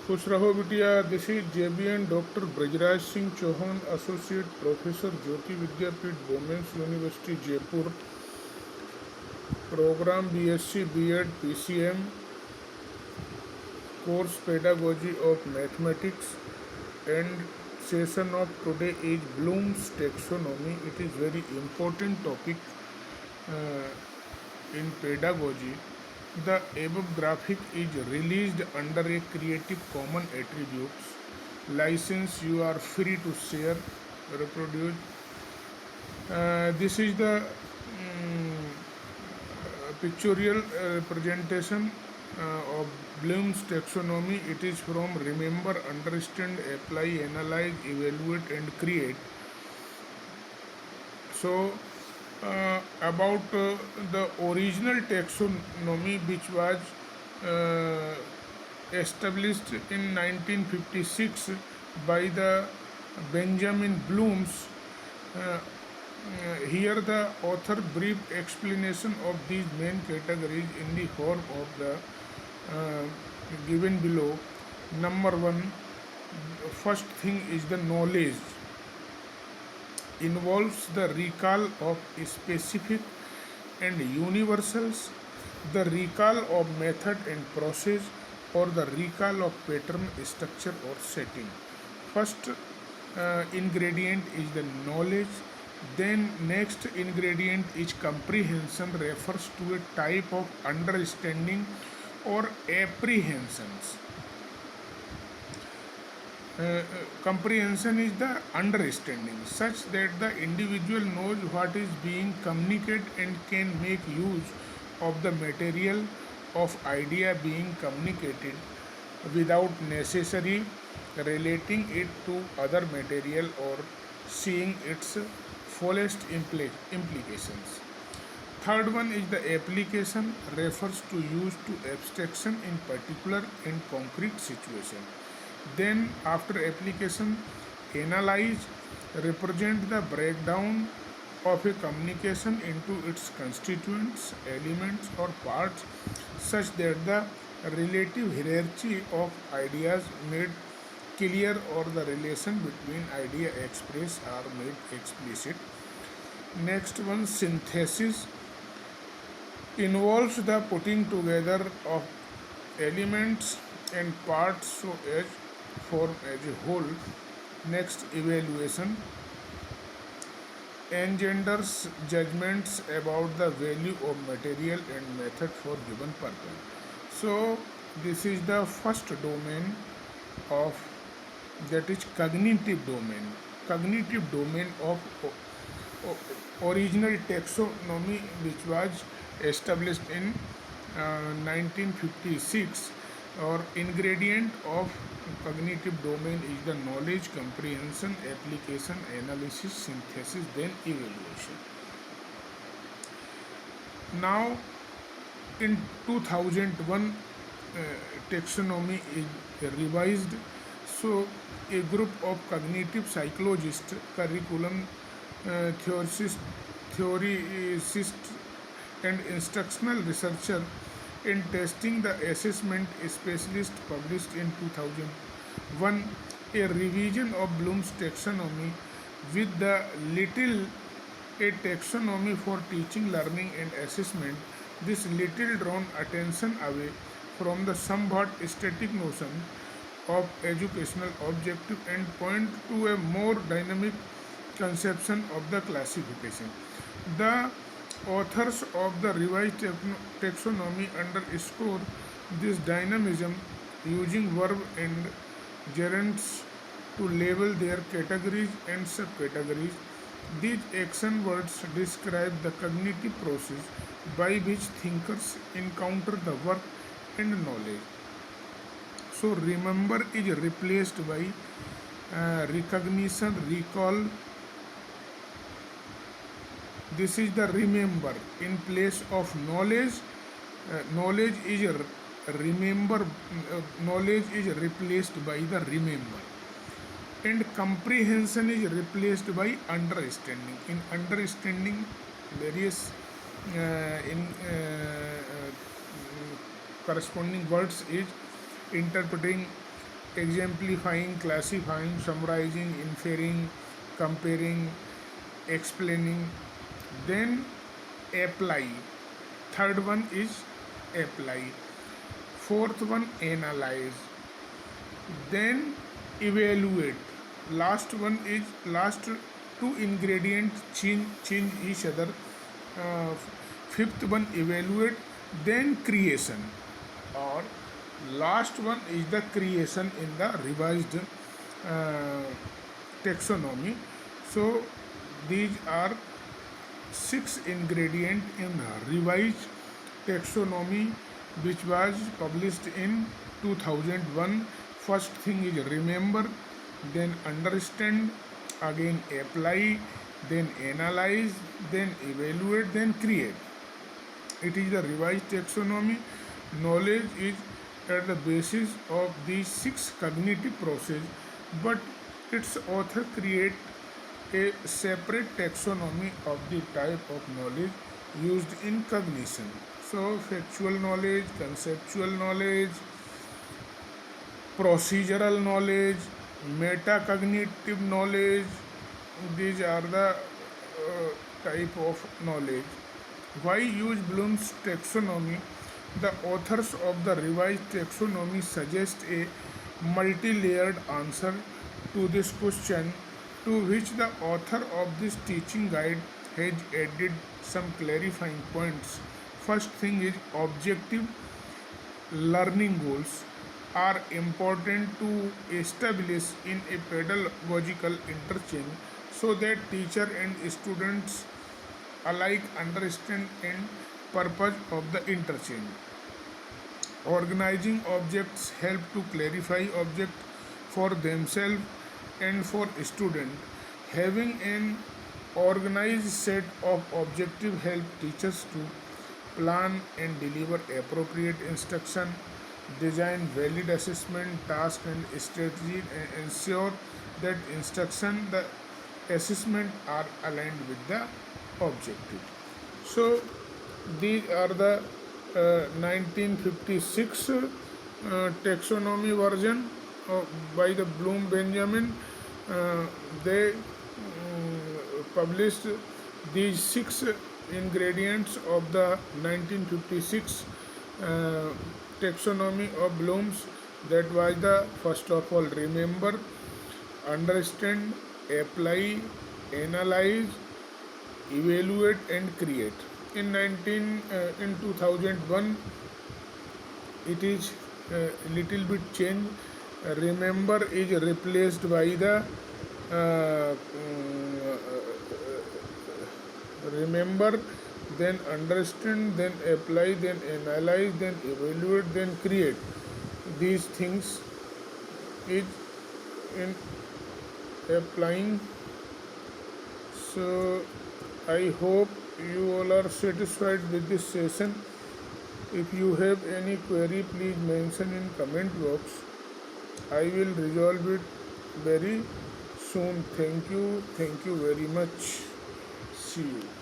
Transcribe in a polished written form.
खुश रहो बिटिया. This is JBN doctor Brajraj Singh Chauhan, associate professor, Jyoti Vidyapeeth, women's university Jaipur. Program BSc B.Ed PCM, course Pedagogy of Mathematics, and session of today is Bloom's taxonomy. It is very important topic uh, in pedagogy. The above graphic is released under a Creative Commons Attributes license. You are free to share, reproduce. This is the pictorial representation of Bloom's taxonomy. It is from remember, understand, apply, analyze, evaluate, and create. So, about the original taxonomy, which was uh, established in 1956 by the Benjamin Blooms. Here the author brief explanation of these main categories in the form of the given below. Number one, first thing is the knowledge. Involves the recall of specific and universals, the recall of method and process, or the recall of pattern, structure, or setting. First ingredient is the knowledge. Then next ingredient is comprehension, refers to a type of understanding or apprehensions. Comprehension is the understanding such that the individual knows what is being communicated and can make use of the material of idea being communicated without necessarily relating it to other material or seeing its fullest implications. Third one is the application, refers to use to abstraction in particular and concrete situation. Then after application, analyze, represent the breakdown of a communication into its constituents, elements, or parts such that the relative hierarchy of ideas made clear or the relation between idea expressed are made explicit. Next one, synthesis, involves the putting together of elements and parts so as form as a whole. Next, evaluation, engenders judgments about the value of material and method for given purpose. So this is the first domain of, that is cognitive domain. Cognitive domain of original taxonomy, which was established in 1956. Or ingredient of cognitive domain is the knowledge, comprehension, application, analysis, synthesis, then evaluation. Now in 2001, taxonomy is revised. So a group of cognitive psychologists, curriculum theoricists, and instructional researcher in testing the assessment specialist published in 2001 a revision of Bloom's taxonomy with the little a taxonomy for teaching, learning, and assessment. This little drawn attention away from the somewhat static notion of educational objective and point to a more dynamic conception of the classification. The authors of the revised taxonomy underscore this dynamism using verb and gerunds to label their categories and subcategories. These action words describe the cognitive process by which thinkers encounter the work and knowledge. So remember is replaced by recognition, recall. This is the remember in place of knowledge. Knowledge is remember. Knowledge is replaced by the remember, and comprehension is replaced by understanding. In understanding, various in corresponding words is interpreting exemplifying, classifying, summarizing, inferring, comparing, explaining. Then apply. Third one is apply. Fourth one, analyze. Then evaluate. Last one is last two ingredients change each other. uh, Fifth one, evaluate. Then creation, or last one is the creation in the revised uh, taxonomy. So these are six ingredients in revised taxonomy, which was published in 2001. First thing is remember, then understand, again apply, then analyze, then evaluate, then create. It is the revised taxonomy. Knowledge is at the basis of these six cognitive processes, but its author create a separate taxonomy of the type of knowledge used in cognition. So, factual knowledge, conceptual knowledge, procedural knowledge, metacognitive knowledge, these are the type of knowledge. Why use Bloom's taxonomy? The authors of the revised taxonomy suggest a multi-layered answer to this question, to which the author of this teaching guide has added some clarifying points. First thing is objective learning goals are important to establish in a pedagogical interchange, so that teacher and students alike understand and purpose of the interchange. Organizing objects help to clarify object for themselves and for student. Having an organized set of objective help teachers to plan and deliver appropriate instruction, design valid assessment task and strategy, and ensure that instruction, the assessment are aligned with the objective. So these are the 1956 taxonomy version by the Bloom Benjamin. They published these six ingredients of the 1956 taxonomy of Bloom's. That was the first of all, remember, understand, apply, analyze, evaluate, and create. In 2001, it is little bit changed. Remember is replaced by the uh, remember, then understand, then apply, then analyze, then evaluate, then create. These things is in applying. So I hope you all are satisfied with this session. If you have any query, please mention in comment box. I will resolve it very soon. Thank you very much. See you.